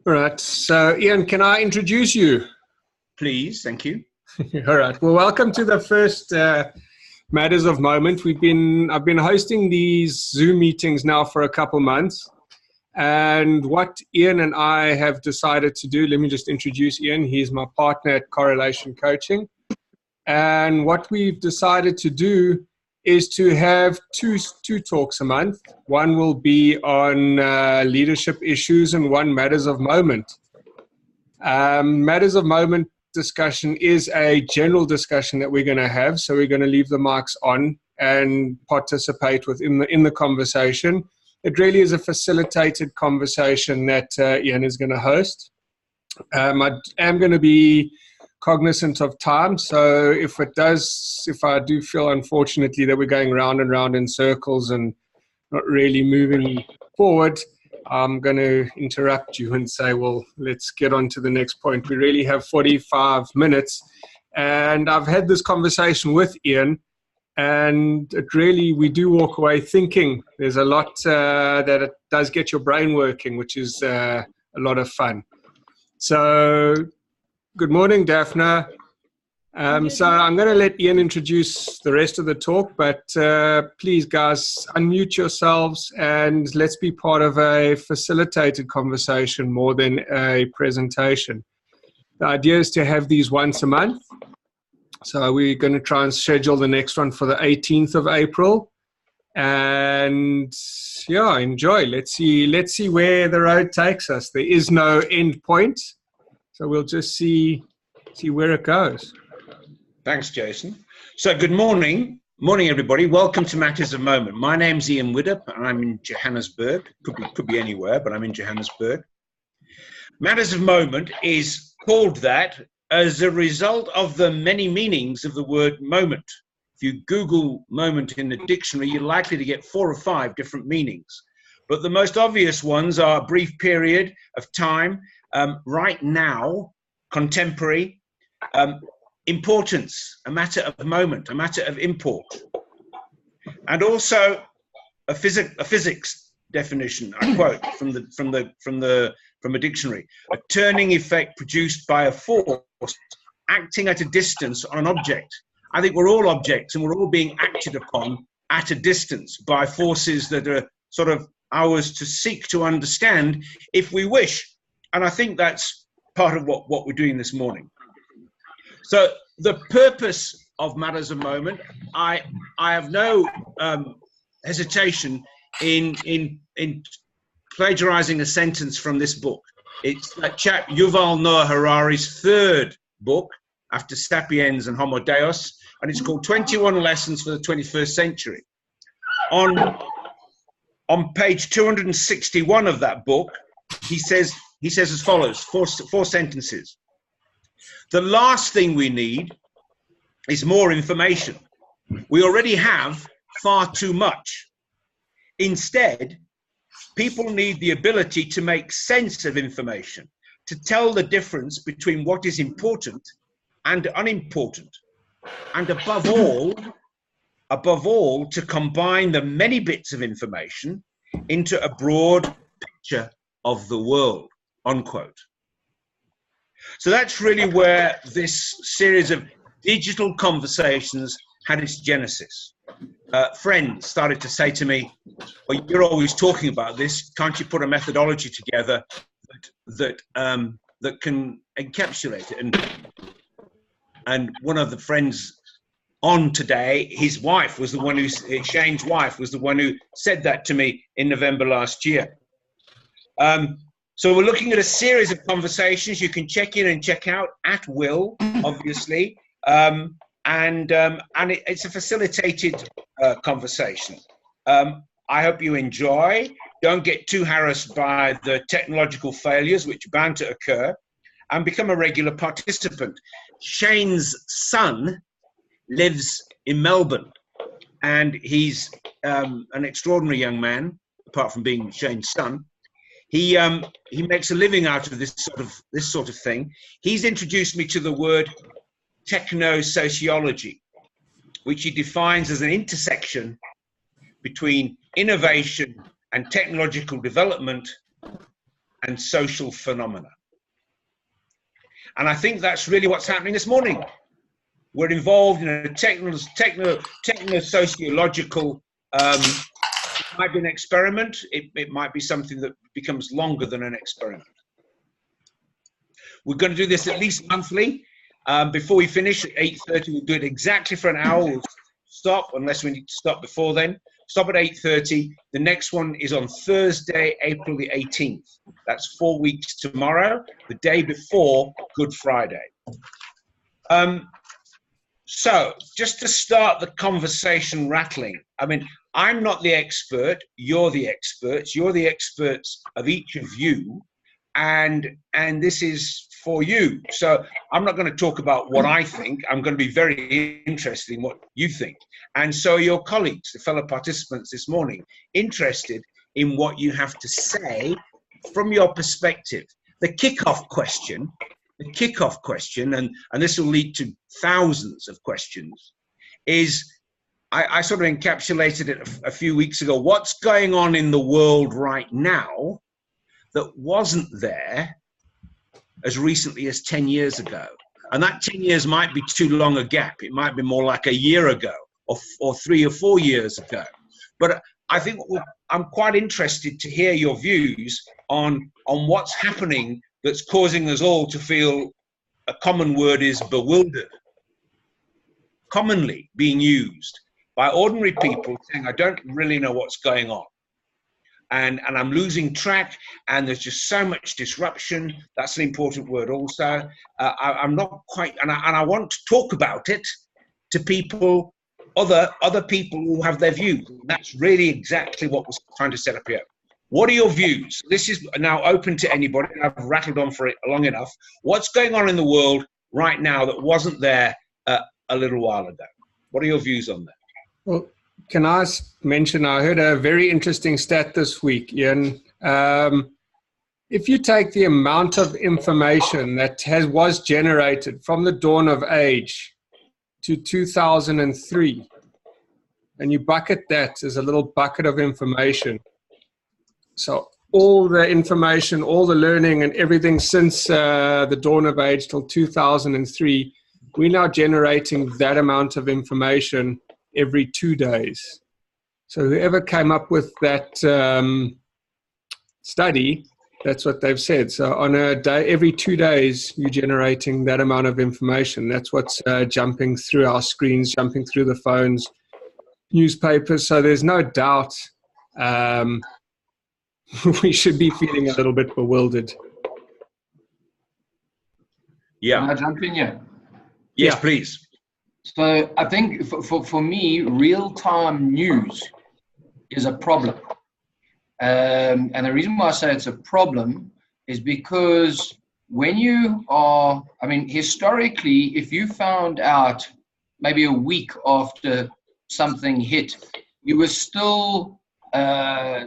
All right. So, Ian, can I introduce you? Please, thank you. All right. Well, welcome to the first Matters of Moment. I've been hosting these Zoom meetings now for a couple months, and what Ian and I have decided to do. Let me just introduce Ian. He's my partner at Correlation Coaching, and what we've decided to do is to have two talks a month. One will be on leadership issues, and one Matters of Moment. Matters of Moment discussion is a general discussion that we're going to have, so we're going to leave the mics on and participate in the conversation. It really is a facilitated conversation that Ian is going to host. I am going to be cognizant of time, so if I do feel, unfortunately, that we're going round and round in circles and not really moving forward, I'm going to interrupt you and say, well, let's get on to the next point. We really have 45 minutes, and I've had this conversation with Ian, and we do walk away thinking there's a lot that it does get your brain working, which is a lot of fun. So, good morning, Daphne. So I'm going to let Ian introduce the rest of the talk, but please, guys, unmute yourselves and let's be part of a facilitated conversation more than a presentation. The idea is to have these once a month. So we're going to try and schedule the next one for the 18th of April. And yeah, enjoy. Let's see where the road takes us. There is no end point. So we'll just see where it goes. Thanks, Jason. So good morning. Morning, everybody. Welcome to Matters of Moment. My name's Ian Widdop, and I'm in Johannesburg. Could be anywhere, but I'm in Johannesburg. Matters of Moment is called that as a result of the many meanings of the word moment. If you Google moment in the dictionary, you're likely to get 4 or 5 different meanings. But the most obvious ones are a brief period of time, right now, contemporary, importance, a matter of moment, a matter of import, and also a physics definition. I quote from a dictionary: a turning effect produced by a force acting at a distance on an object. I think we're all objects, and we're all being acted upon at a distance by forces that are sort of ours to seek to understand if we wish. And I think that's part of what we're doing this morning. So the purpose of Matters of Moment, I have no hesitation in plagiarizing a sentence from this book. It's that chap Yuval Noah Harari's 3rd book after Sapiens and Homo Deus, and it's called 21 Lessons for the 21st Century. On page 261 of that book, he says as follows, four sentences. The last thing we need is more information. We already have far too much. Instead, people need the ability to make sense of information, to tell the difference between what is important and unimportant, and above all, to combine the many bits of information into a broad picture of the world, unquote. So that's really where this series of digital conversations had its genesis. Friends started to say to me, well, you're always talking about this. Can't you put a methodology together that can encapsulate it? And one of the friends on today, his wife was the one who, Shane's wife was the one who said that to me in November last year. So we're looking at a series of conversations. You can check in and check out at will, obviously, and it's a facilitated conversation. I hope you enjoy. Don't get too harassed by the technological failures which are bound to occur, and become a regular participant. Shane's son lives in Melbourne, and he's an extraordinary young man, apart from being Shane's son. He makes a living out of this sort of thing. He's introduced me to the word techno-sociology, which he defines as an intersection between innovation and technological development and social phenomena. And I think that's really what's happening this morning. We're involved in a techno-sociological, it might be an experiment, it might be something that becomes longer than an experiment. We're going to do this at least monthly. Before we finish at 8:30, we'll do it exactly for an hour. We'll stop, unless we need to stop before then. Stop at 8:30. The next one is on Thursday, April the 18th. That's 4 weeks tomorrow, the day before Good Friday. So just to start the conversation rattling, I mean, I'm not the expert, you're the experts of each of you, and this is for you. So I'm not going to talk about what I think. I'm going to be very interested in what you think. And so your colleagues, the fellow participants this morning, interested in what you have to say from your perspective. The kickoff question, and this will lead to thousands of questions, is, I sort of encapsulated it a few weeks ago, what's going on in the world right now that wasn't there as recently as 10 years ago? And that 10 years might be too long a gap. It might be more like a year ago or 3 or 4 years ago. But I think I'm quite interested to hear your views on what's happening that's causing us all to feel, a common word is bewildered, commonly being used by ordinary people saying, I don't really know what's going on. And I'm losing track, and there's just so much disruption. That's an important word also. I'm not quite, and I want to talk about it to people, other people who have their views. And that's really exactly what we're trying to set up here. What are your views? This is now open to anybody. I've rattled on for it long enough. What's going on in the world right now that wasn't there a little while ago? What are your views on that? Well, can I mention, I heard a very interesting stat this week, Ian. If you take the amount of information that was generated from the dawn of age to 2003, and you bucket that as a little bucket of information, so all the information, all the learning and everything since the dawn of age till 2003, we're now generating that amount of information every 2 days. So whoever came up with that study, that's what they've said. So on a day, every 2 days, you're generating that amount of information. That's what's jumping through our screens, jumping through the phones, newspapers. So there's no doubt we should be feeling a little bit bewildered. Yeah. Can I jump in here? Yes, please. So I think for me, real-time news is a problem. And the reason why I say it's a problem is because when you are, I mean, historically, if you found out maybe a week after something hit, you were still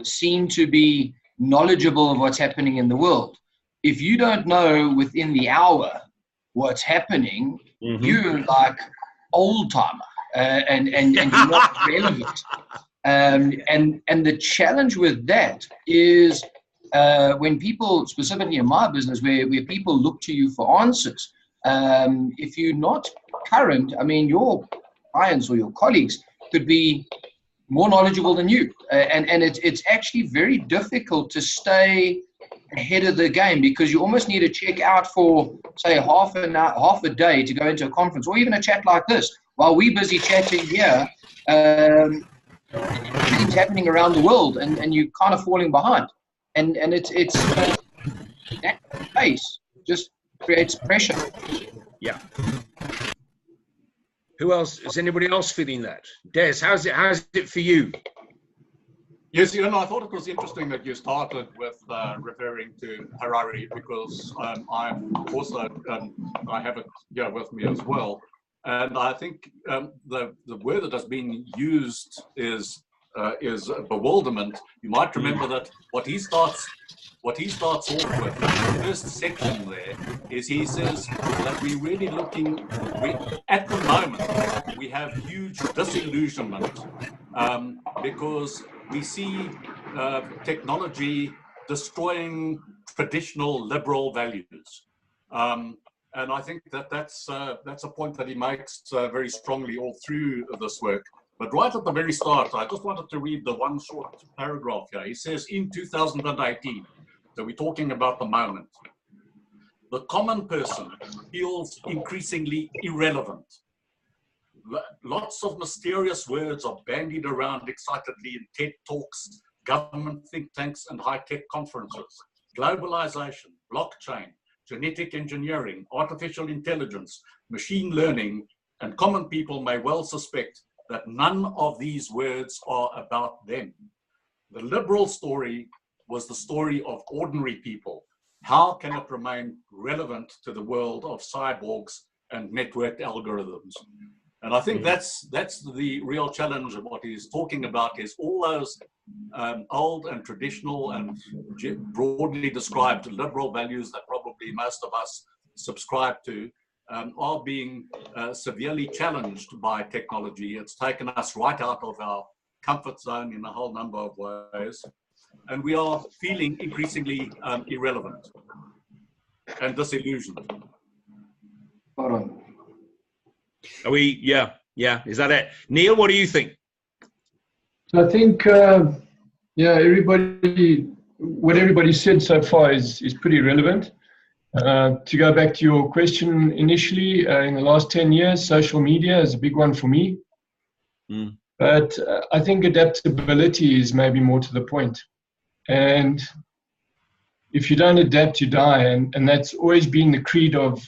seen to be knowledgeable of what's happening in the world. If you don't know within the hour what's happening, you're like old timer and you're not relevant. And the challenge with that is when people, specifically in my business, where people look to you for answers, if you're not current, I mean, your clients or your colleagues could be more knowledgeable than you, and it's actually very difficult to stay ahead of the game, because you almost need to check out for, say, half a day to go into a conference, or even a chat like this. While we're busy chatting here, things happening around the world, and you're kind of falling behind, and it's that pace just creates pressure. Yeah. Who else? Is anybody else feeling that? Des, how's it for you? Yes, Ian, I thought it was interesting that you started with referring to Harari, because I'm also, I have it here with me as well. And I think the word that has been used is bewilderment. You might remember that what he starts off with, the first section there, is he says that we're really looking, at the moment, we have huge disillusionment because we see technology destroying traditional liberal values. And I think that that's a point that he makes very strongly all through this work. But right at the very start, I just wanted to read the one short paragraph here. He says, in 2018, so we're talking about the moment, the common person feels increasingly irrelevant. Lots of mysterious words are bandied around excitedly in TED Talks, government think tanks, and high-tech conferences. Globalization, blockchain, genetic engineering, artificial intelligence, machine learning, and common people may well suspect that none of these words are about them. The liberal story was the story of ordinary people. How can it remain relevant to the world of cyborgs and networked algorithms? And I think that's the real challenge of what he's talking about, is all those old and traditional and broadly described liberal values that probably most of us subscribe to are being severely challenged by technology. It's taken us right out of our comfort zone in a whole number of ways. And we are feeling increasingly irrelevant and disillusioned. Hold on. Are we? Yeah. Is that it? Neil, what do you think? I think, what everybody said so far is pretty relevant. To go back to your question initially, in the last 10 years, social media is a big one for me. But I think adaptability is maybe more to the point. And if you don't adapt, you die. And that's always been the creed of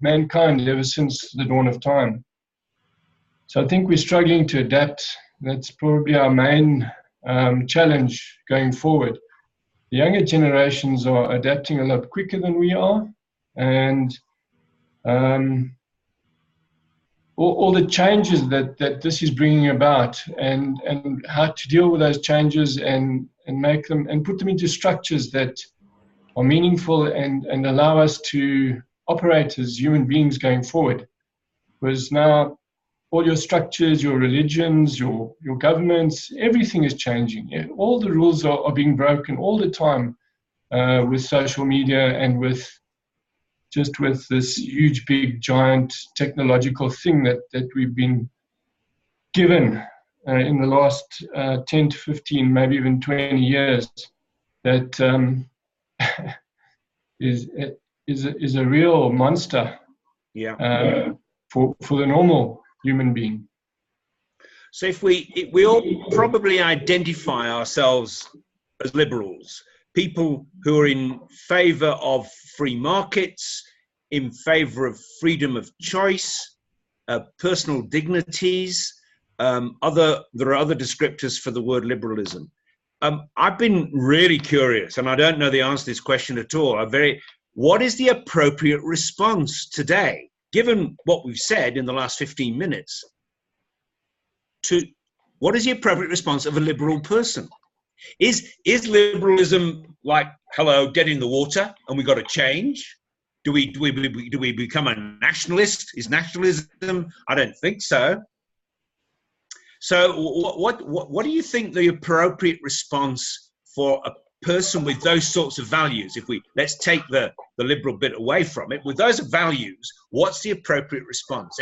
mankind ever since the dawn of time. So I think we're struggling to adapt. That's probably our main challenge going forward. The younger generations are adapting a lot quicker than we are. And all the changes that this is bringing about, and how to deal with those changes and make them and put them into structures that are meaningful and allow us to operate as human beings going forward. Because now all your structures, your religions, your governments, everything is changing. All the rules are being broken all the time with social media and with this huge, big, giant technological thing that we've been given in the last 10 to 15, maybe even 20 years, that is a real monster for the normal human being. So if we all probably identify ourselves as liberals, people who are in favor of free markets, in favor of freedom of choice, personal dignities, there are other descriptors for the word liberalism. I've been really curious, and I don't know the answer to this question at all. What is the appropriate response today, given what we've said in the last 15 minutes, what is the appropriate response of a liberal person? Is liberalism like, hello, dead in the water, and we've got to change? Do we become a nationalist? Is nationalism? I don't think so. So what do you think the appropriate response for a person with those sorts of values, let's take the liberal bit away from it, with those values, what's the appropriate response?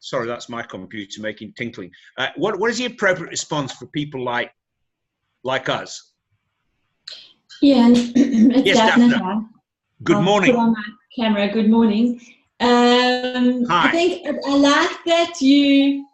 Sorry, that's my computer making tinkling. What is the appropriate response for people like us? Ian, it's yes, Daphne. Good morning. Put on my camera. Good morning. Hi. I think I like that you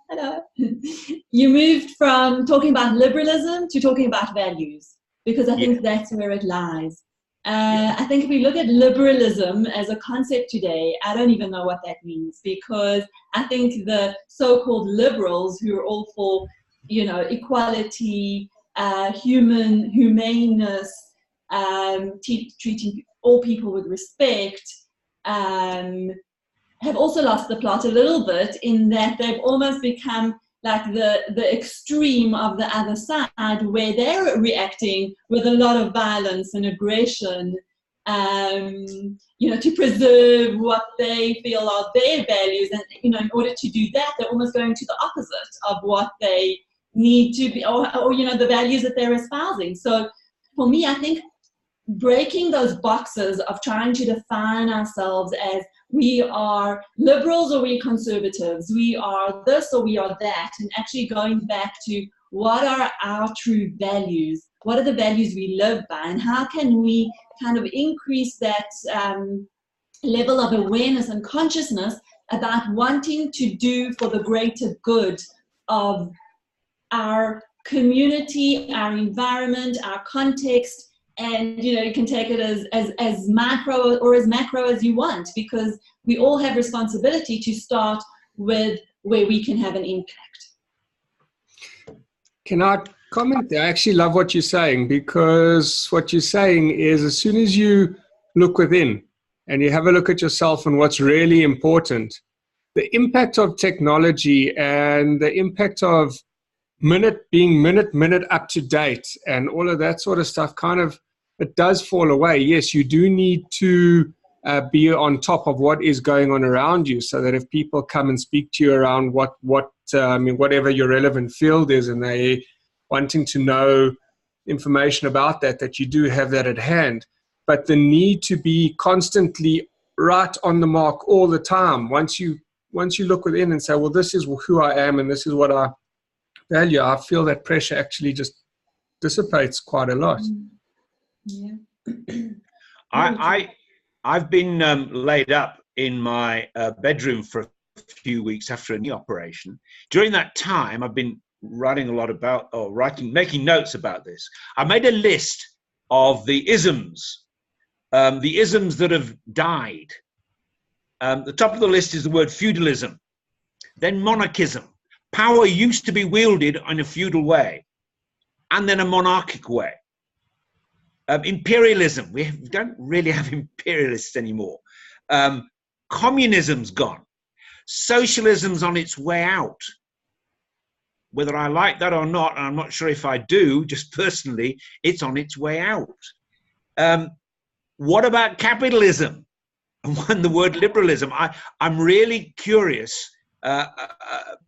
moved from talking about liberalism to talking about values, because I think that's where it lies. I think if we look at liberalism as a concept today, I don't even know what that means, because I think the so-called liberals who are all for, equality, humaneness, treating all people with respect, have also lost the plot a little bit, in that they've almost become like the extreme of the other side, where they're reacting with a lot of violence and aggression, to preserve what they feel are their values. And, in order to do that, they're almost going to the opposite of what they need to be, or the values that they're espousing. So for me, I think breaking those boxes of trying to define ourselves as we are liberals or we conservatives, we are this or we are that, and actually going back to what are our true values, what are the values we live by, and how can we kind of increase that level of awareness and consciousness about wanting to do for the greater good of our community, our environment, our context. And you can take it as micro or as macro as you want, because we all have responsibility to start with where we can have an impact. Can I comment there? I actually love what you're saying, because what you're saying is as soon as you look within and you have a look at yourself and what's really important, the impact of technology and the impact of being minute up to date and all of that sort of stuff kind of, it does fall away. Yes, you do need to be on top of what is going on around you, so that if people come and speak to you around whatever your relevant field is, and they wanting to know information about that you do have that at hand. But the need to be constantly right on the mark all the time. Once you look within and say, well, this is who I am and this is what I value, I feel that pressure actually just dissipates quite a lot. Yeah. I've been laid up in my bedroom for a few weeks after a knee operation. During that time, I've been writing a lot about, making notes about this. I made a list of the isms that have died. The top of the list is the word feudalism, then monarchism. Power used to be wielded in a feudal way, and then a monarchic way. Imperialism, we don't really have imperialists anymore. Communism's gone. Socialism's on its way out. Whether I like that or not, and I'm not sure if I do, just personally, it's on its way out. What about capitalism? And the word liberalism, I'm really curious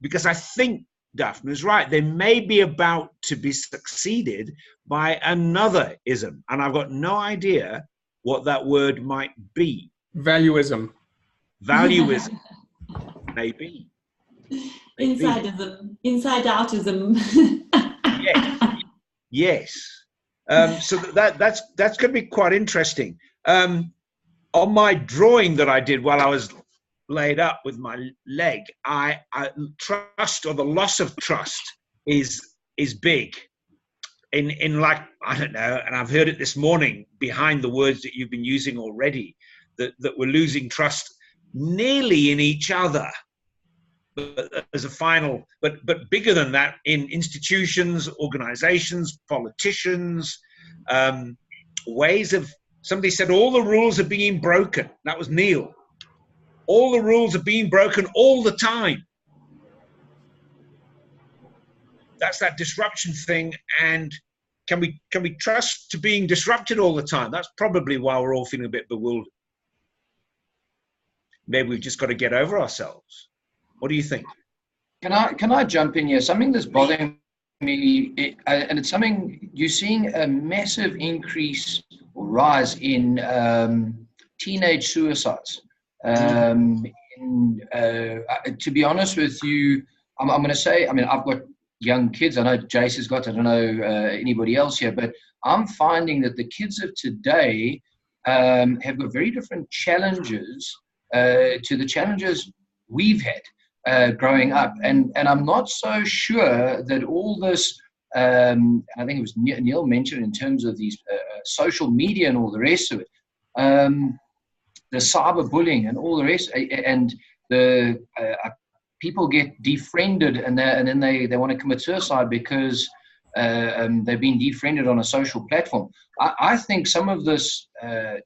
because I think Daphne is right. They may be about to be succeeded by another ism, and I've got no idea what that word might be. Valuism. Valuism, maybe. Insideism, inside-outism. Yes. So that's going to be quite interesting. On my drawing that I did while I was laid up with my leg, I trust, or the loss of trust is big. In like, I don't know, and I've heard it this morning behind the words that you've been using already, that we're losing trust nearly in each other. But as a final, but bigger than that, in institutions, organizations, politicians, ways of, somebody said all the rules are being broken. That was Neil. All the rules are being broken all the time. That's that disruption thing. And can we trust to being disrupted all the time? That's probably why we're all feeling a bit bewildered. Maybe we've just got to get over ourselves. What do you think? Can I jump in here? Something that's bothering me, and it's something you're seeing a massive increase or rise in teenage suicides. To be honest with you, I'm going to say, I mean, I've got young kids. I know Jason's got, I don't know anybody else here, but I'm finding that the kids of today have got very different challenges to the challenges we've had growing up. And I'm not so sure that all this, I think it was Neil mentioned in terms of these social media and all the rest of it, the cyberbullying and all the rest, and the people get defriended and then they want to commit suicide because they've been defriended on a social platform. I think some of this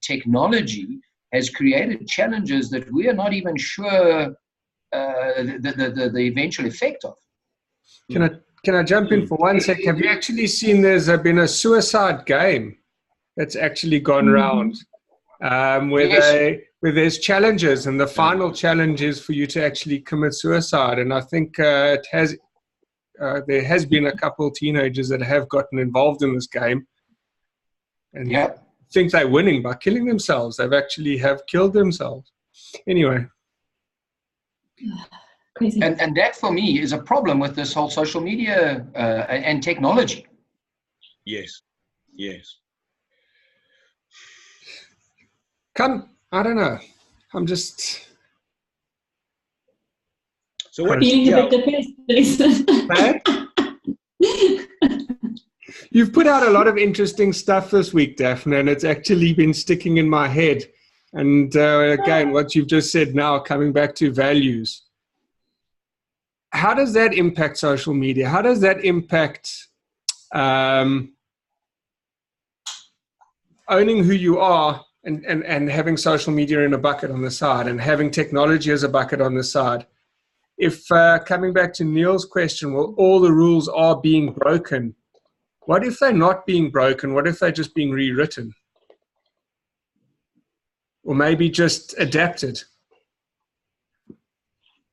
technology has created challenges that we are not even sure the eventual effect of. Can I jump in for 1 sec? Have you actually seen there's been a suicide game that's actually gone around where there's challenges, and the final challenge is for you to actually commit suicide. And I think there has been a couple of teenagers that have gotten involved in this game. And think they're winning by killing themselves. They've actually have killed themselves. Anyway. Crazy. And that for me is a problem with this whole social media and technology. Yes, yes. I don't know. I'm just... So what? Feeling a bit depressed, Jason. You've put out a lot of interesting stuff this week, Daphne, and it's actually been sticking in my head. And again, what you've just said now, coming back to values. How does that impact social media? How does that impact owning who you are and having social media in a bucket on the side and having technology as a bucket on the side? If coming back to Neil's question, well, all the rules are being broken. What if they're not being broken? What if they're just being rewritten? Or maybe just adapted?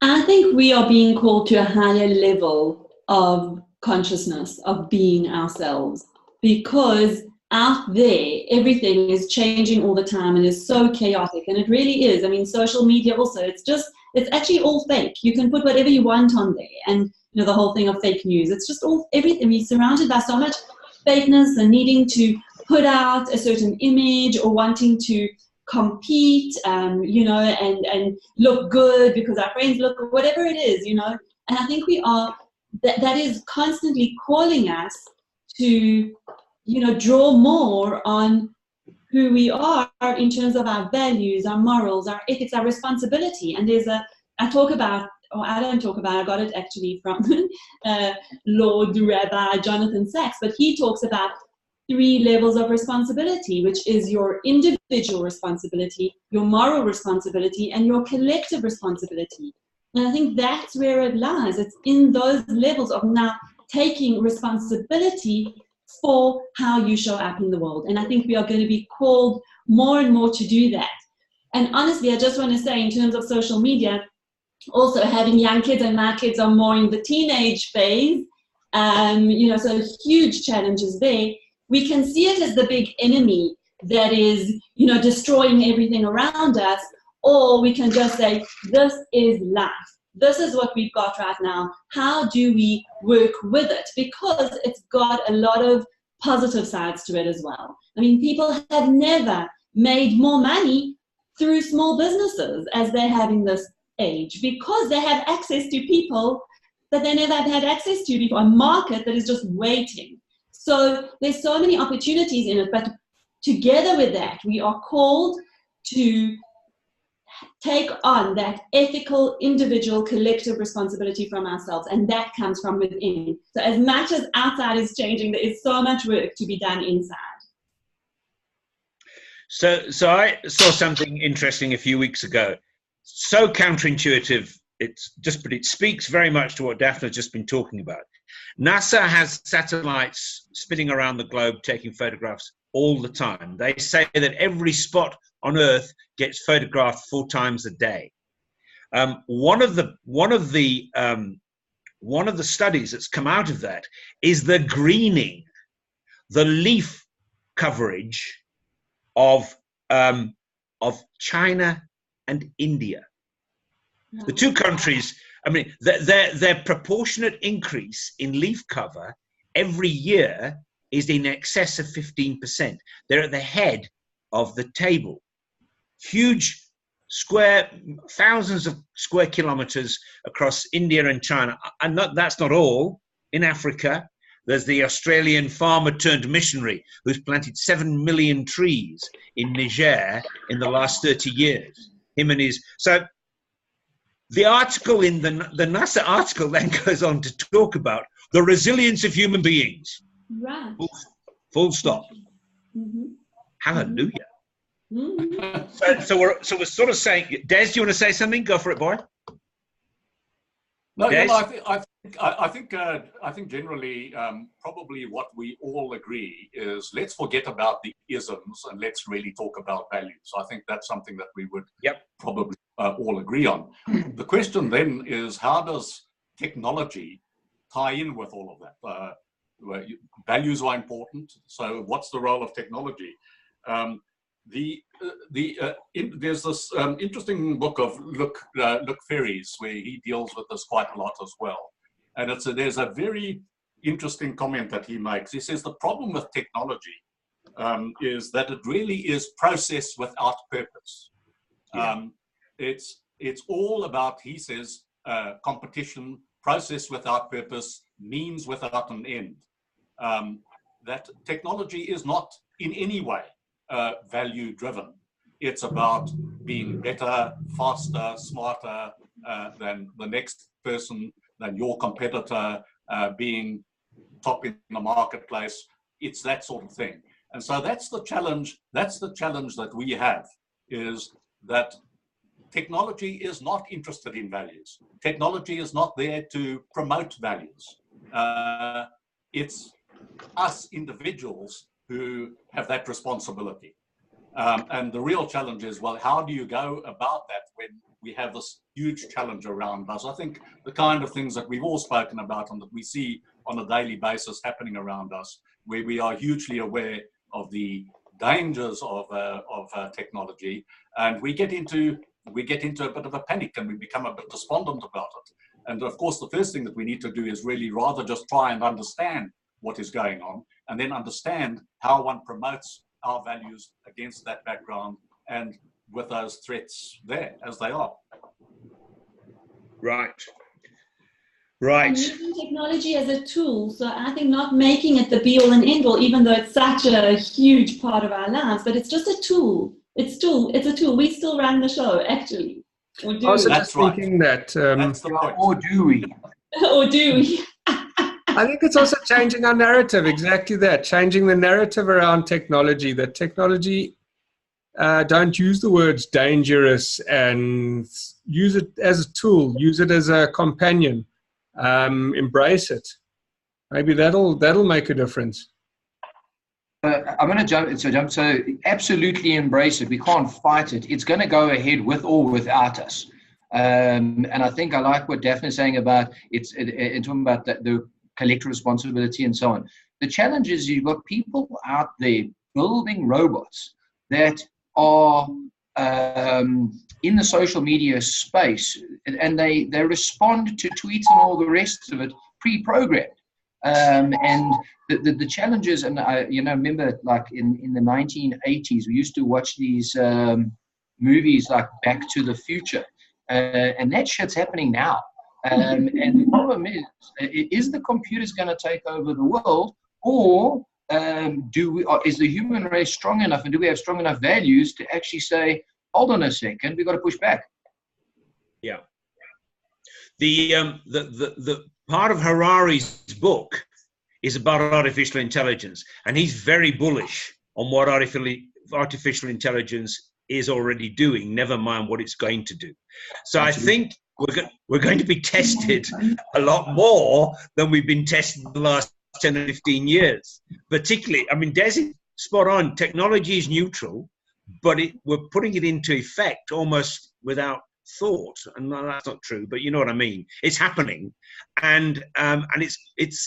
I think we are being called to a higher level of consciousness, of being ourselves, because out there, everything is changing all the time and is so chaotic, and it really is. I mean, social media also, it's actually all fake. You can put whatever you want on there, and you know, the whole thing of fake news, it's just all, everything. We're surrounded by so much fakeness and needing to put out a certain image or wanting to compete, you know, and look good because our friends look good, whatever it is, you know. And I think we are, that is constantly calling us to, you know, draw more on who we are in terms of our values, our morals, our ethics, our responsibility. And there's I talk about, or I don't talk about, I got it actually from Lord Rabbi Jonathan Sachs, but he talks about 3 levels of responsibility, which is your individual responsibility, your moral responsibility, and your collective responsibility. And I think that's where it lies. It's in those levels of now taking responsibility for how you show up in the world. And I think we are going to be called more and more to do that. And honestly, I just want to say, in terms of social media, also having young kids, and my kids are more in the teenage phase, you know, so huge challenges there. We can see it as the big enemy that is, you know, destroying everything around us, or we can just say, this is life. This is what we've got right now. How do we work with it? Because it's got a lot of positive sides to it as well. I mean, people have never made more money through small businesses as they have in this age, because they have access to people that they never have had access to before, a market that is just waiting. So there's so many opportunities in it, but together with that, we are called to take on that ethical, individual, collective responsibility from ourselves, and that comes from within. So as much as outside is changing, there is so much work to be done inside. So I saw something interesting a few weeks ago. So counterintuitive, but it speaks very much to what Daphne's just been talking about. NASA has satellites spinning around the globe taking photographs all the time. They say that every spot on Earth gets photographed 4 times a day. One of the studies that's come out of that is the greening, the leaf coverage of China and India. The 2 countries, I mean, their proportionate increase in leaf cover every year is in excess of 15%. They're at the head of the table. Huge thousands of square kilometers across India and China. And that's not all. In Africa, there's the Australian farmer turned missionary who's planted 7 million trees in Niger in the last 30 years. So the article in the NASA article then goes on to talk about the resilience of human beings. Right. Full stop. Mm-hmm. Hallelujah. Mm-hmm. So we're sort of saying, Des, do you want to say something? Go for it, boy. No, Des? I think generally, probably what we all agree is, let's forget about the isms and let's really talk about values. I think that's something that we would probably all agree on. The question then is, how does technology tie in with all of that? Values are important. So what's the role of technology? There's this interesting book of Luc Ferry's where he deals with this quite a lot as well. And there's a very interesting comment that he makes. He says the problem with technology is that it really is process without purpose. Yeah. It's all about, he says, competition, process without purpose, means without an end. That technology is not in any way value driven. It's about being better, faster, smarter than the next person, than your competitor, being top in the marketplace. It's that sort of thing. And so that's the challenge. That's the challenge that we have, is that technology is not interested in values. Technology is not there to promote values. It's us individuals who have that responsibility. And the real challenge is, well, how do you go about that when we have this huge challenge around us? I think the kind of things that we've all spoken about and that we see on a daily basis happening around us, where we are hugely aware of the dangers of technology, and we get into a bit of a panic and we become a bit despondent about it. And of course, the first thing that we need to do is really rather just try and understand what is going on, and then understand how one promotes our values against that background and with those threats there as they are. Right. Right. And using technology as a tool, so I think not making it the be all and end all, even though it's such a huge part of our lives, but it's just a tool. It's a tool. We still run the show, actually. Or do Also, we? just thinking that, That's the point. Or do we? Or do we? I think it's also changing our narrative. Exactly that, changing the narrative around technology. That technology, don't use the words dangerous, and use it as a tool. Use it as a companion. Embrace it. Maybe that'll make a difference. I'm going to jump. So absolutely embrace it. We can't fight it. It's going to go ahead with or without us. And I think I like what Daphne's saying about it's in talking about the collective responsibility and so on. The challenge is you've got people out there building robots that are in the social media space, and they respond to tweets and all the rest of it pre-programmed. And the challenges, and I remember like in the 1980s, we used to watch these movies like Back to the Future, and that shit's happening now. And the problem is the computers going to take over the world, or is the human race strong enough, and do we have strong enough values to actually say, hold on a second, we've got to push back? Yeah. The part of Harari's book is about artificial intelligence, and he's very bullish on what artificial intelligence is already doing, never mind what it's going to do. So I think we're going to be tested a lot more than we've been tested in the last 10 or 15 years. Particularly, I mean, Desi, spot on, technology is neutral, but we're putting it into effect almost without thought, and that's not true, but you know what I mean. It's happening, and it's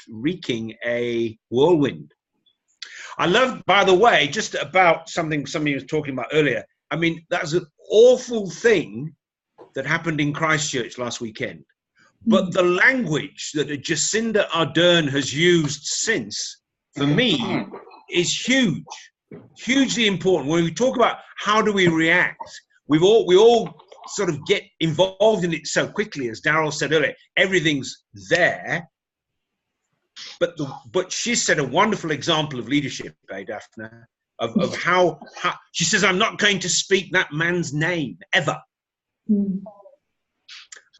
wreaking a whirlwind. I love, by the way, just about something somebody was talking about earlier. I mean, that's an awful thing that happened in Christchurch last weekend, but the language that Jacinda Ardern has used since, for me, is hugely important. When we talk about how do we react, we all sort of get involved in it so quickly, as Daryl said earlier. Everything's there, but she said a wonderful example of leadership, Daphne, of how she says, "I'm not going to speak that man's name ever."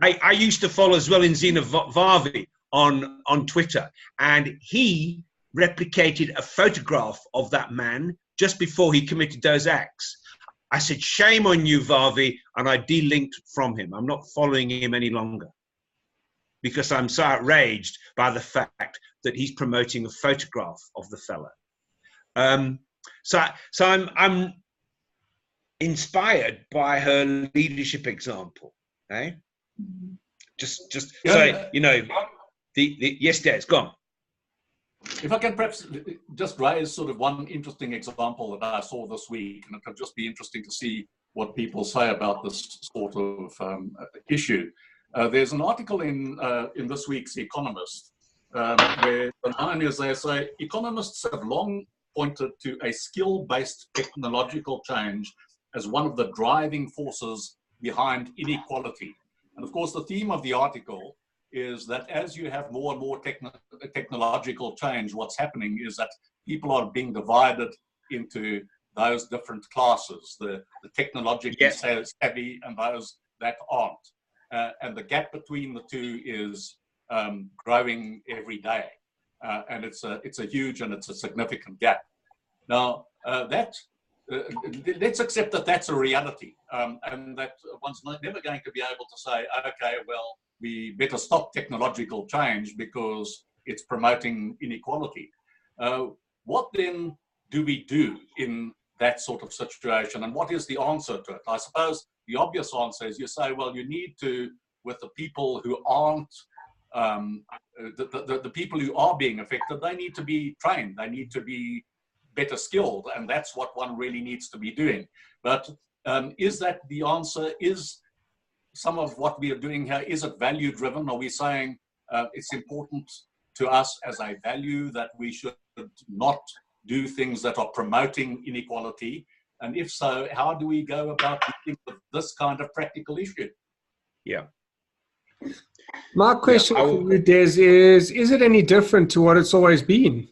I used to follow as well in Zina Vavi on Twitter, and he replicated a photograph of that man just before he committed those acts. I said, shame on you, Vavi, and I delinked from him. I'm not following him any longer because I'm so outraged by the fact that he's promoting a photograph of the fella. So I'm inspired by her leadership example. Eh? Just so you know, yes, Des, go on. If I can perhaps just raise sort of one interesting example that I saw this week, and it could just be interesting to see what people say about this sort of issue. There's an article in this week's Economist where the line is, they say, economists have long pointed to a skill-based technological change as one of the driving forces behind inequality. And of course, the theme of the article is that as you have more and more technological change, what's happening is that people are being divided into those different classes, the technologically savvy and those that aren't. And the gap between the two is growing every day. And it's a huge and it's a significant gap. Now, let's accept that that's a reality, and that one's never going to be able to say, okay, well, we better stop technological change because it's promoting inequality. What then do we do in that sort of situation, and what is the answer to it? I suppose the obvious answer is you say, well, you need to, with the people who aren't, the people who are being affected, they need to be trained, they need to be better skilled, and that's what one really needs to be doing. But is that the answer? Is some of what we are doing here, is it value driven? Are we saying it's important to us as a value that we should not do things that are promoting inequality? And if so, how do we go about dealing with this kind of practical issue? Yeah. My question for you, Des, is it any different to what it's always been?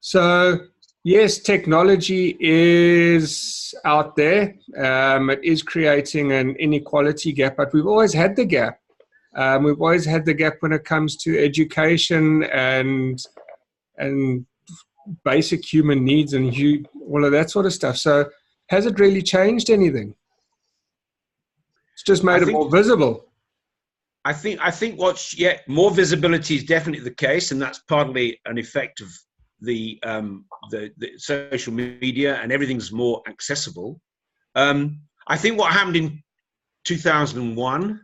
So, yes, technology is out there. It is creating an inequality gap, but we've always had the gap. We've always had the gap when it comes to education and basic human needs and all of that sort of stuff. So has it really changed anything? It's just made it more visible. I think what's more visibility is definitely the case, and that's partly an effect of the social media, and everything's more accessible. I think what happened in 2001,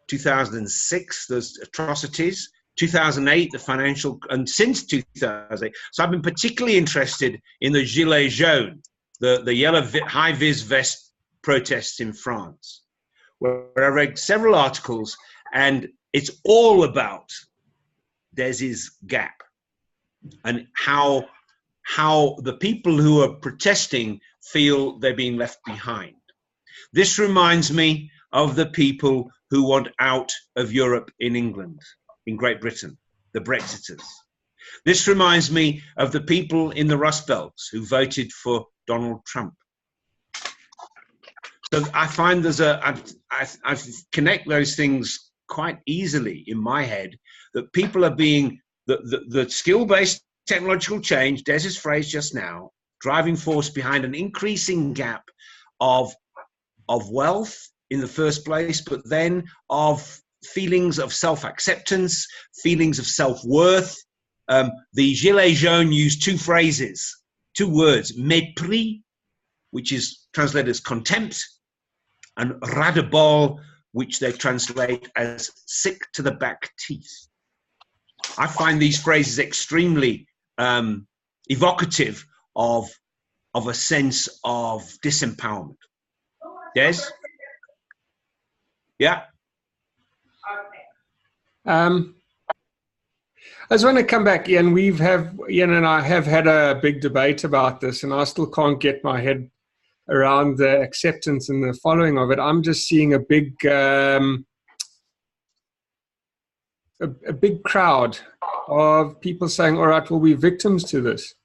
2006, those atrocities, 2008, the financial, and since 2008. So I've been particularly interested in the Gilets jaunes, the yellow high-vis vest protests in France, where I read several articles, and it's all about Des's gap and how the people who are protesting feel they're being left behind. This reminds me of the people who want out of Europe in England, in Great Britain, the Brexiters. This reminds me of the people in the Rust Belts who voted for Donald Trump. So I find I connect those things quite easily in my head, that people are being, the skill-based technological change, Des's phrase just now, driving force behind an increasing gap of wealth in the first place, but then of feelings of self-acceptance, feelings of self-worth. The Gilets jaunes use two words, mépris, which is translated as contempt, and ras-le-bol, which they translate as sick to the back teeth. I find these phrases extremely evocative of a sense of disempowerment. Yes? Yeah? I just want to come back, Ian. Ian and I have had a big debate about this, and I still can't get my head around the acceptance and the following of it. I'm just seeing a big crowd of people saying, all right, well, we're victims to this,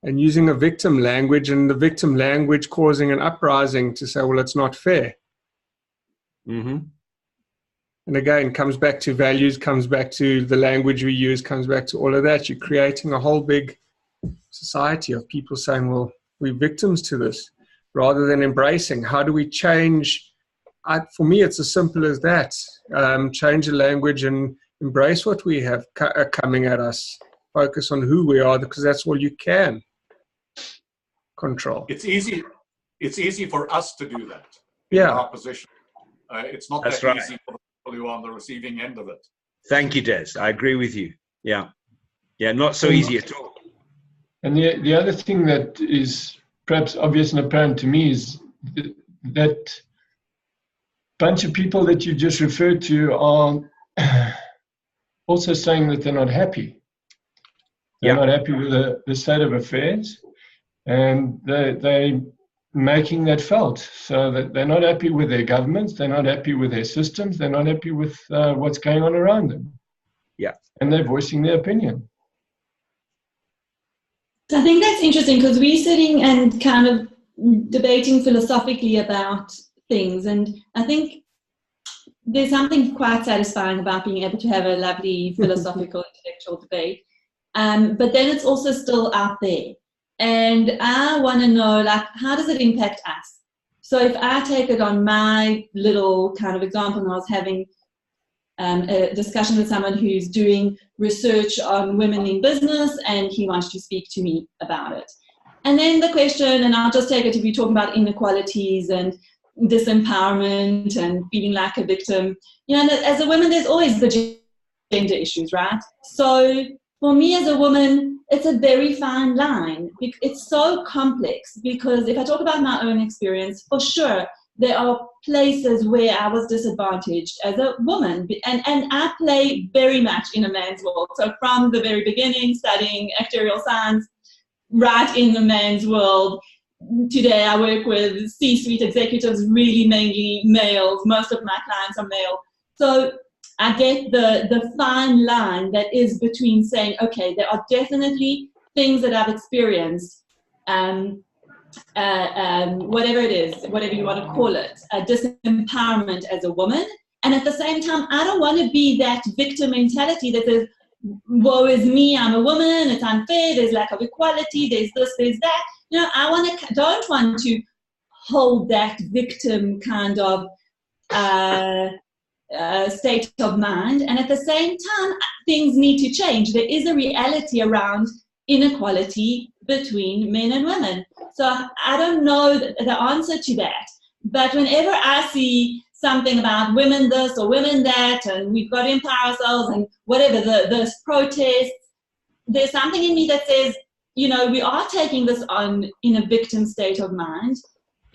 and using a victim language, and the victim language causing an uprising to say, well, it's not fair. Mm-hmm. And again, comes back to values, comes back to the language we use, comes back to all of that. You're creating a whole big society of people saying, well, we're victims to this, rather than embracing. How do we change? For me, it's as simple as that. Change the language and embrace what we have coming at us. Focus on who we are, because that's all you can control. It's easy for us to do that. Yeah. In our position. It's not That's that right. easy for the people who are on the receiving end of it. Thank you, Des. I agree with you. Yeah. Yeah, not so easy at all. And the other thing that is perhaps obvious and apparent to me is that bunch of people that you just referred to are also saying that they're not happy. They're not happy with the state of affairs, and they're making that felt. So that they're not happy with their governments, they're not happy with their systems, they're not happy with what's going on around them. Yeah. And they're voicing their opinion. I think that's interesting because we're sitting and kind of debating philosophically about things, and I think there's something quite satisfying about being able to have a lovely philosophical intellectual debate, but then it's also still out there, and I want to know, like, how does it impact us? So if I take it on my little kind of example, and I was having a discussion with someone who's doing research on women in business, and he wanted to speak to me about it. And then the question, and I'll just take it if you're talking about inequalities and disempowerment and feeling like a victim, you know, as a woman, there's always the gender issues, right? So for me as a woman, it's a very fine line. It's so complex because if I talk about my own experience, for sure, there are places where I was disadvantaged as a woman, and I play very much in a man's world. So from the very beginning, studying actuarial science, right in the man's world. Today I work with C-suite executives, really mainly males. Most of my clients are male. So I get the fine line that is between saying, okay, there are definitely things that I've experienced, whatever it is, whatever you want to call it, disempowerment as a woman. And at the same time, I don't want to be that victim mentality that says, woe is me, I'm a woman, it's unfair, there's lack of equality, there's this, there's that. You know, don't want to hold that victim kind of state of mind. And at the same time, things need to change. There is a reality around inequality between men and women. So I don't know the answer to that. But whenever I see something about women this or women that, and we've got to empower ourselves and whatever, the protests, there's something in me that says, you know, we are taking this on in a victim state of mind.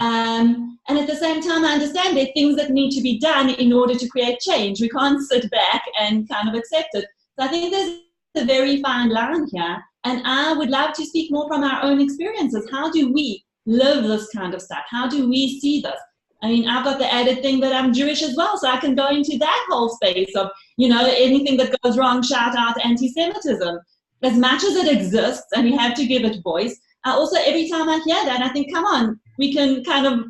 And at the same time, I understand there are things that need to be done in order to create change. We can't sit back and kind of accept it. So I think there's a very fine line here. And I would love to speak more from our own experiences. How do we live this kind of stuff? How do we see this? I mean, I've got the added thing that I'm Jewish as well, so I can go into that whole space of, you know, anything that goes wrong, shout out anti-Semitism. As much as it exists, and we have to give it voice, I also, every time I hear that, I think, come on, we can kind of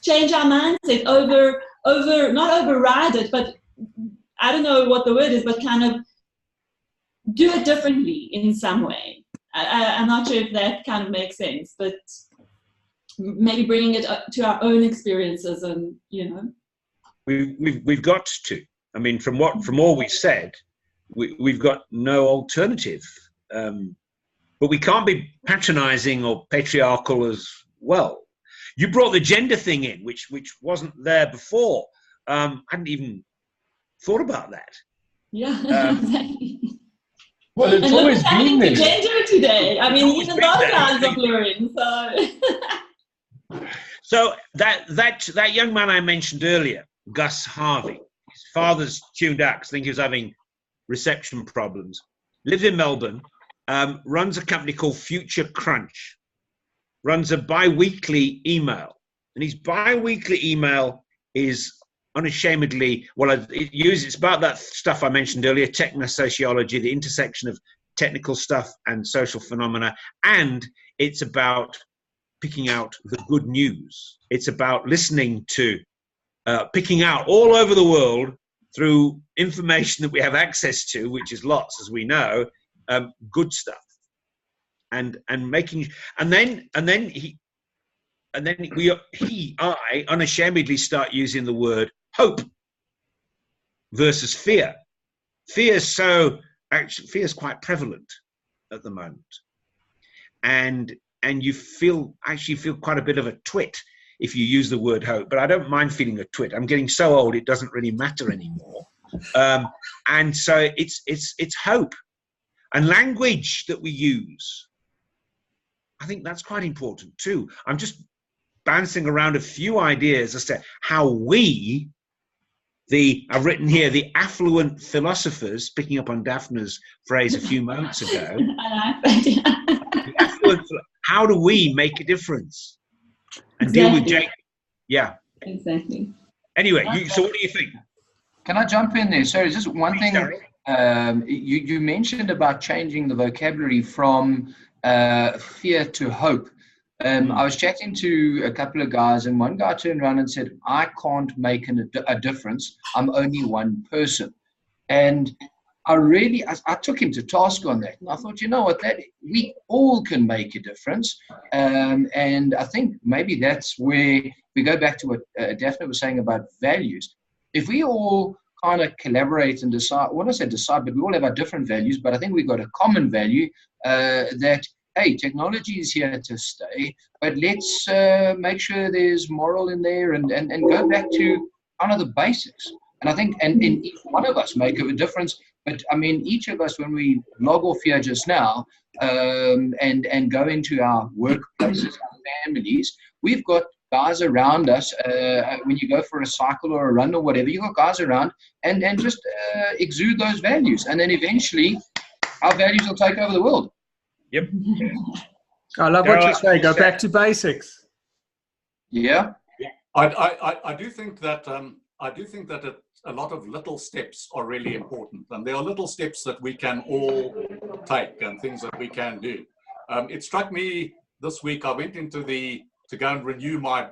change our mindset, not override it, but I don't know what the word is, but kind of do it differently in some way. I'm not sure if that kind of makes sense, but maybe bringing it up to our own experiences, and you know, we've got to. I mean, from all we said, we've got no alternative. But we can't be patronising or patriarchal as well. You brought the gender thing in, which wasn't there before. I hadn't even thought about that. Yeah, exactly. Well, it's always been there. Gender today. I mean, even those lines are blurring. So that young man I mentioned earlier, Gus Harvey, his father's tuned out because I think he was having reception problems. Lives in Melbourne, runs a company called Future Crunch, runs a bi-weekly email. And his bi-weekly email is unashamedly, it's about that stuff I mentioned earlier, techno-sociology, the intersection of technical stuff and social phenomena, and it's about picking out the good news. It's about listening to, picking out all over the world through information that we have access to, which is lots, as we know, good stuff, and making, and then I unashamedly start using the word hope versus fear. Fear is quite prevalent at the moment, and you actually feel quite a bit of a twit if you use the word hope. But I don't mind feeling a twit. I'm getting so old it doesn't really matter anymore. And so it's hope. And language that we use, I think that's quite important too. I'm just bouncing around a few ideas as to how we, I've written here, the affluent philosophers, picking up on Daphne's phrase a few moments ago. I like that. How do we make a difference and deal with Jake? Yeah. Exactly. Anyway, so what do you think? Can I jump in there? Sorry, just one thing. You mentioned about changing the vocabulary from fear to hope. I was chatting to a couple of guys, and one guy turned around and said, I can't make a difference. I'm only one person. And I took him to task on that. And I thought, you know what, we all can make a difference. And I think maybe that's where we go back to what Daphne was saying about values. If we all kind of collaborate and decide, well, I said decide, but we all have our different values, but I think we've got a common value that, hey, technology is here to stay, but let's make sure there's moral in there and go back to kind of the basics. And I think, and each one of us make a difference, but I mean, each of us, when we log off here just now and go into our workplaces, our families, we've got guys around us. When you go for a cycle or a run or whatever, you've got guys around and just exude those values. And then eventually our values will take over the world. Yep. I love what you say. Go back to basics. Yeah. I do think that a lot of little steps are really important, and there are little steps that we can all take and things that we can do. It struck me this week. I went into to go and renew my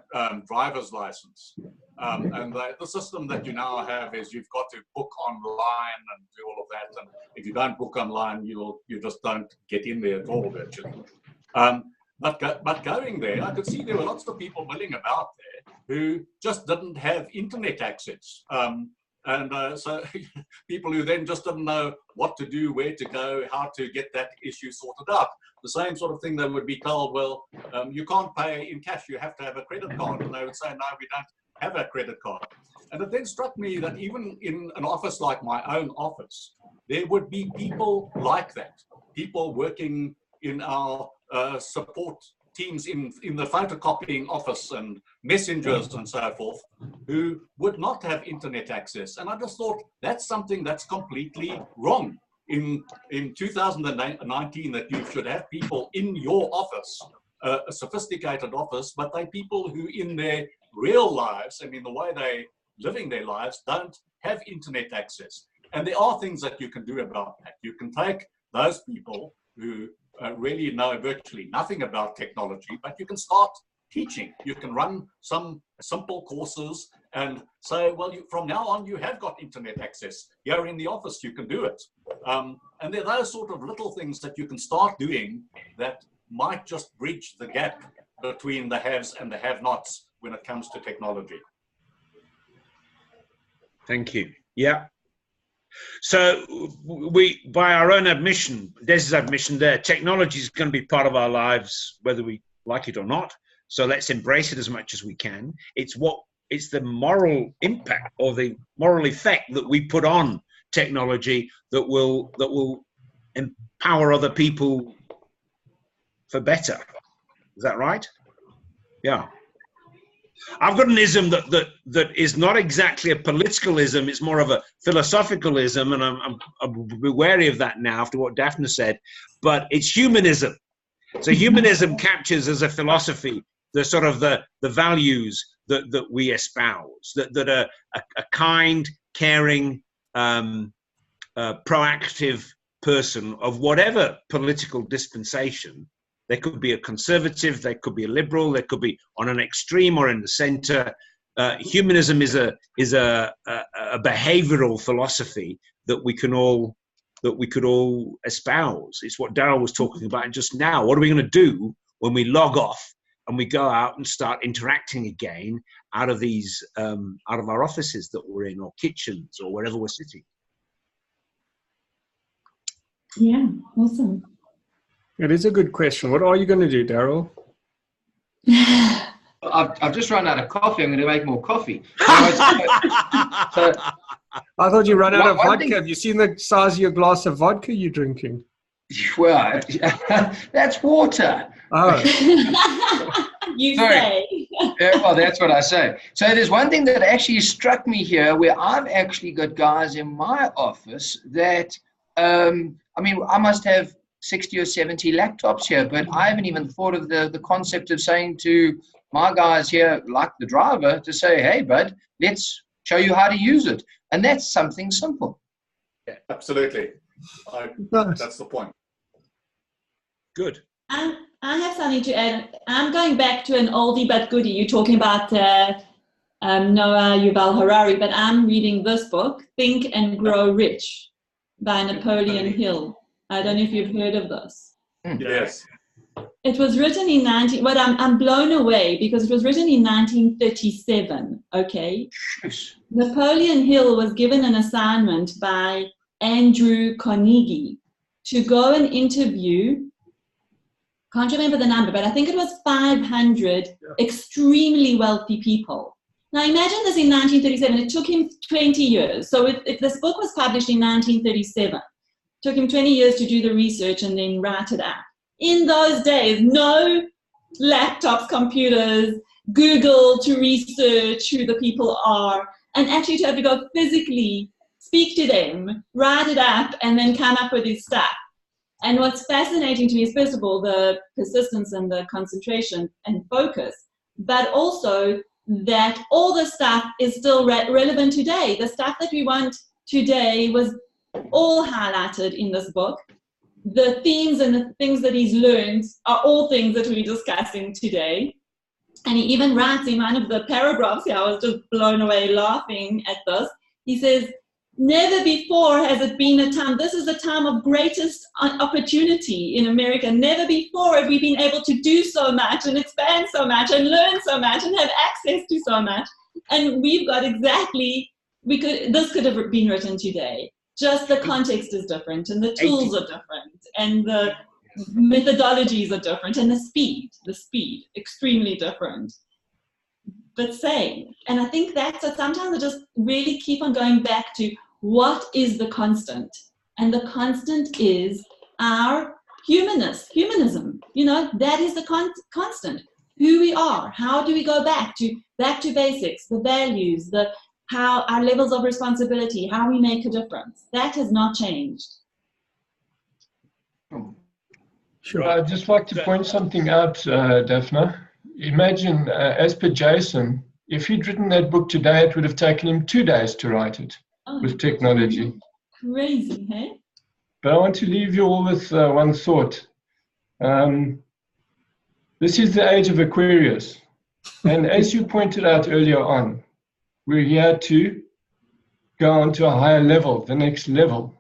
driver's license, and the system that you now have is you've got to book online and do all of that. And if you don't book online, you just don't get in there at all, virtually. But going there, I could see there were lots of people milling about there who just didn't have internet access. So people who then just didn't know what to do, where to go, how to get that issue sorted out. The same sort of thing they would be told, well, you can't pay in cash, you have to have a credit card. And they would say, no, we don't have a credit card. And it then struck me that even in an office like my own office, there would be people like that, people working in our support teams in the photocopying office and messengers and so forth, who would not have internet access. And I just thought that's something that's completely wrong in 2019, that you should have people in your office, a sophisticated office, but they're people who in their real lives and in the way they're living their lives don't have internet access. And there are things that you can do about that. You can take those people who really know virtually nothing about technology, but you can start teaching. You can run some simple courses and say, well, from now on, you have got internet access. Here in the office, you can do it. And there are those sort of little things that you can start doing that might just bridge the gap between the haves and the have-nots when it comes to technology. Thank you. Yeah. So we, by our own admission, Des's admission there, technology is going to be part of our lives, whether we like it or not. So let's embrace it as much as we can. It's the moral impact or the moral effect that we put on technology that will empower other people for better. Is that right? Yeah. I've got an ism that is not exactly a politicalism. It's more of a philosophicalism, and I'm wary of that now after what Daphne said. But it's humanism. So humanism captures as a philosophy the sort of the values that we espouse. That a kind, caring, proactive person of whatever political dispensation. They could be a conservative, they could be a liberal, they could be on an extreme or in the center. Humanism is a behavioral philosophy that we could all espouse. It's what Daryl was talking about just now. What are we going to do when we log off and we go out and start interacting again out of our offices that we're in, or kitchens, or wherever we're sitting? Yeah, awesome. It is a good question. What are you going to do, Daryl? I've just run out of coffee. I'm going to make more coffee. So I thought you ran out of vodka. Have you seen the size of your glass of vodka you're drinking? Well, that's water. Oh, You Sorry. say. Yeah, well, that's what I say. So there's one thing that actually struck me here, where I've actually got guys in my office that, I mean, I must have 60 or 70 laptops here, but I haven't even thought of the concept of saying to my guys here, like the driver, to say, hey, bud, let's show you how to use it. And that's something simple. Yeah, absolutely. That's the point. Good. I have something to add. I'm going back to an oldie but goodie. You're talking about Noah Yuval Harari, but I'm reading this book, Think and Grow Rich, by Napoleon Hill. I don't know if you've heard of this. Yes. It was written in I'm blown away because it was written in 1937, okay? Napoleon Hill was given an assignment by Andrew Carnegie to go and interview, can't remember the number, but I think it was 500 extremely wealthy people. Now imagine this in 1937, it took him 20 years. So if this book was published in 1937, it took him 20 years to do the research and then write it out. In those days, no laptops, computers, Google to research who the people are, and actually to have to go physically speak to them, write it up, and then come up with his stuff. And what's fascinating to me is, first of all, the persistence and the concentration and focus, but also that all the stuff is still relevant today. The stuff that we want today was all highlighted in this book. The themes and the things that he's learned are all things that we're discussing today. And he even writes in one of the paragraphs here, I was just blown away laughing at this. He says, never before has it been a time, this is the time of greatest opportunity in America. Never before have we been able to do so much and expand so much and learn so much and have access to so much. And we've got this could have been written today. Just the context is different and the tools are different and the methodologies are different and the speed, extremely different. But same. And I think that's what sometimes I just really keep on going back to, what is the constant? And the constant is our humanism. You know, that is the constant. Who we are. How do we go back to basics, the values, how our levels of responsibility, how we make a difference. That has not changed. Sure. I'd just like to point something out, Daphne. Imagine, as per Jason, if he'd written that book today, it would have taken him 2 days to write it with technology. Crazy, hey? But I want to leave you all with one thought. This is the age of Aquarius. And as you pointed out earlier on, we're here to go on to a higher level, the next level.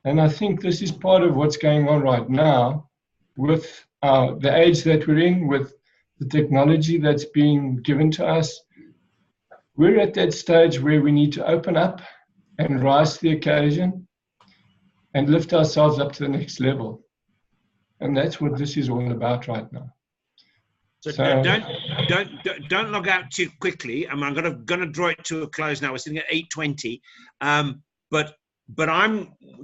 And I think this is part of what's going on right now with the age that we're in, with the technology that's being given to us. We're at that stage where we need to open up and rise to the occasion and lift ourselves up to the next level. And that's what this is all about right now. So don't log out too quickly. I'm gonna draw it to a close now. We're sitting at 8:20. But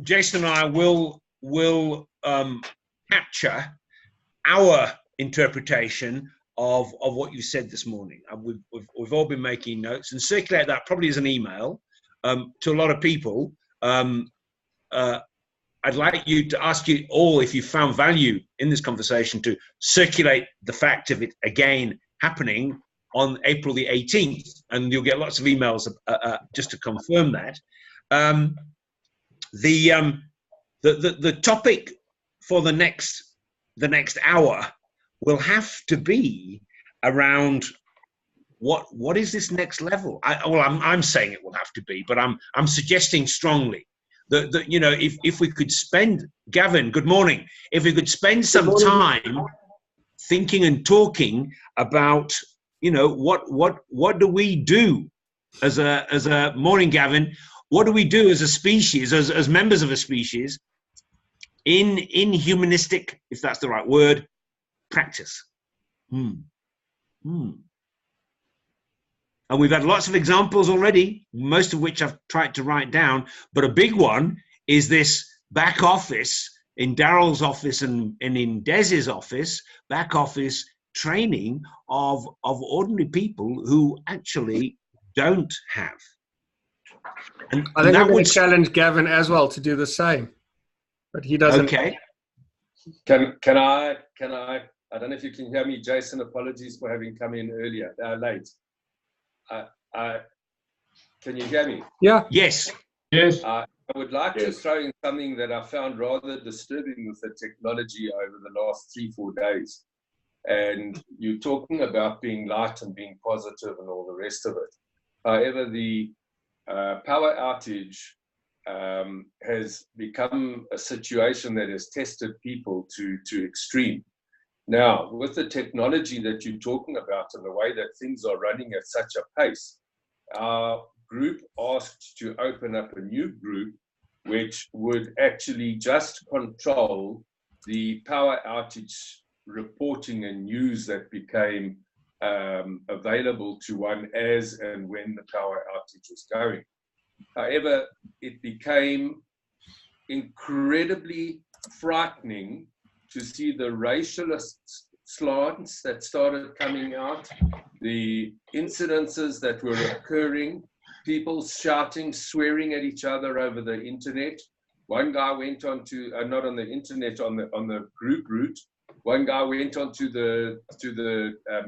Jason and I will capture our interpretation of what you said this morning. We've all been making notes and circulate that probably as an email to a lot of people. I'd like you to ask you all, if you found value in this conversation, to circulate the fact of it again happening on April the 18th, and you'll get lots of emails just to confirm that. The topic for the next hour will have to be around what is this next level? I'm saying it will have to be, but I'm suggesting strongly that you know, if we could spend, Gavin, good morning, if we could spend some time thinking and talking about, you know, what do we do as a morning, Gavin, what do we do as a species, as members of a species in humanistic, if that's the right word, practice? And we've had lots of examples already, most of which I've tried to write down, but a big one is this back office in Daryl's office and in Des's office, back office training of ordinary people who actually don't have. And I think that I'm going would to challenge Gavin as well to do the same, but he doesn't. Okay. Can I? I don't know if you can hear me, Jason. Apologies for having come in earlier, late. Can you hear me? Yeah. Yes. Yes. I would like to throw in something that I found rather disturbing with the technology over the last 3-4 days. And you're talking about being light and being positive and all the rest of it. However, the power outage has become a situation that has tested people to extreme. Now, with the technology that you're talking about and the way that things are running at such a pace, our group asked to open up a new group which would actually just control the power outage reporting and news that became available to one as and when the power outage was going. However, it became incredibly frightening to see the racialist slants that started coming out, the incidences that were occurring, people shouting, swearing at each other over the internet. One guy went on to, not on the internet, on the group route. One guy went on to the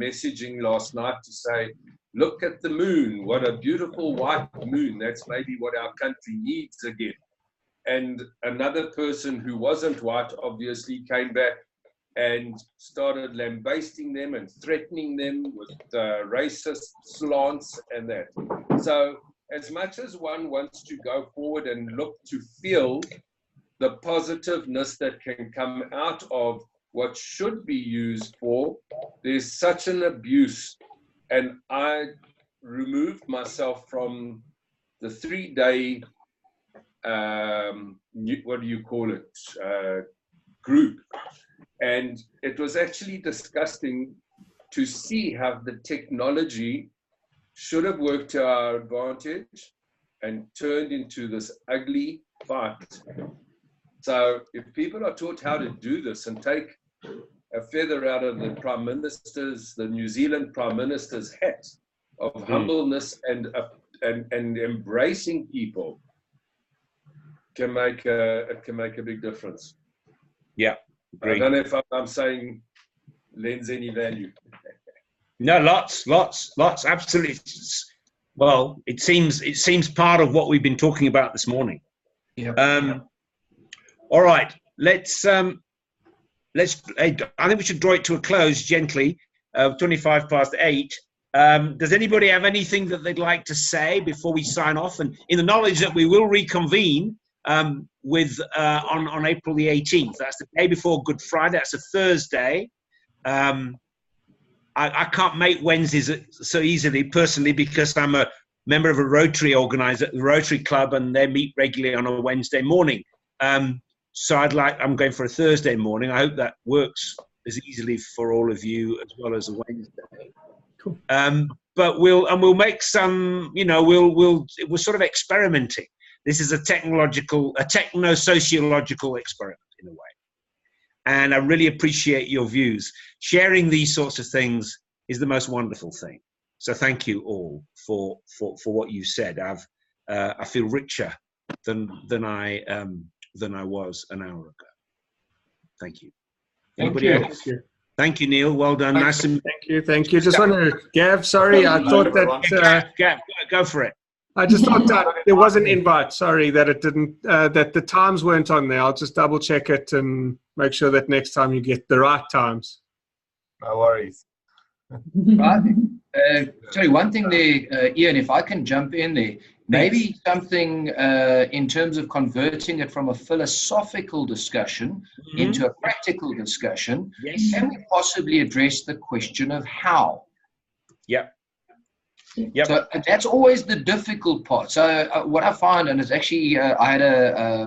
messaging last night to say, look at the moon, what a beautiful white moon. That's maybe what our country needs again. And another person who wasn't white obviously came back and started lambasting them and threatening them with racist slants and that. So as much as one wants to go forward and look to feel the positiveness that can come out of what should be used for, there's such an abuse. And I removed myself from the 3-day what do you call it, group. And it was actually disgusting to see how the technology should have worked to our advantage and turned into this ugly fight. So if people are taught how to do this and take a feather out of the Prime Minister's, the New Zealand Prime Minister's hat of humbleness and embracing people, can make a big difference. Yeah, great. I don't know if I'm saying lends any value. No, lots, absolutely. Well, it seems part of what we've been talking about this morning. Yeah. All right, let's. I think we should draw it to a close gently. 8:25. Does anybody have anything that they'd like to say before we sign off? And in the knowledge that we will reconvene on April the 18th. That's the day before Good Friday. That's a Thursday. I can't make Wednesdays so easily personally because I'm a member of a Rotary Club, and they meet regularly on a Wednesday morning. So I'm going for a Thursday morning. I hope that works as easily for all of you as well as a Wednesday. Cool. But we'll make some, we're sort of experimenting. This is a techno-sociological experiment in a way. And I really appreciate your views. Sharing these sorts of things is the most wonderful thing. So thank you all for what you said. I feel richer than I was an hour ago. Thank you. Anybody else? Thank you, Neil. Well done. Nice. Thank you. Just want to, Gav, sorry, I thought that... Gav, go for it. I just thought that there was an invite. Sorry that it didn't, that the times weren't on there. I'll just double check it and make sure that next time you get the right times. No worries. Sorry, one thing there, Ian, if I can jump in there, maybe something in terms of converting it from a philosophical discussion into a practical discussion. Yes. Can we possibly address the question of how? Yep. Yep. So that's always the difficult part. So what I find, and it's actually, I had a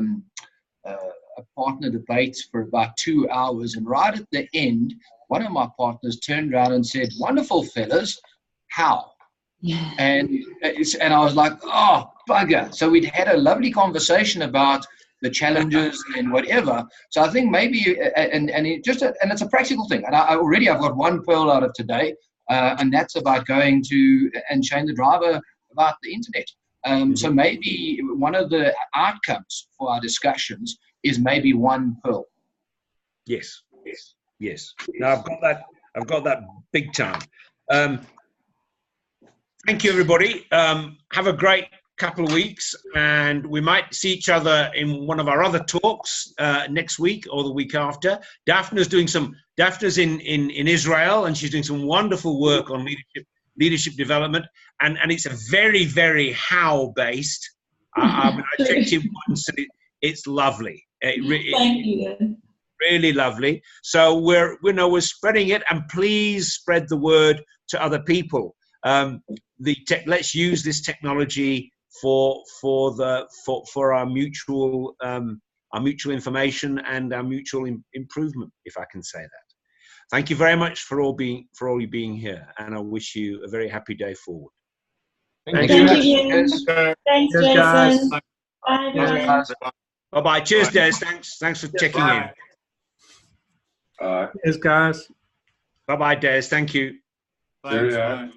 partner debate for about 2 hours, and right at the end, one of my partners turned around and said, "Wonderful fellas, how?" Yeah. And I was like, oh, bugger. So we'd had a lovely conversation about the challenges and whatever. So I think maybe, and it's a practical thing. And I've got one pearl out of today, and that's about going to and showing the driver about the internet. So maybe one of the outcomes for our discussions is maybe one pearl. Yes. Now I've got that big time. Thank you, everybody. Have a great couple of weeks, and we might see each other in one of our other talks next week or the week after. Daphne's in Israel, and she's doing some wonderful work on leadership development, and it's a very, very how based. I checked it once, and it's lovely. Thank you. Really lovely. So we're spreading it, and please spread the word to other people. Let's use this technology for our mutual information and our mutual improvement, if I can say that. Thank you very much for all you being here, and I wish you a very happy day forward. Thank you, Ian. Thanks, Jason. Guys. Bye. Bye-bye. Cheers, Des. Thanks for checking in. Cheers, guys. Bye-bye, Des. Thank you. Thanks.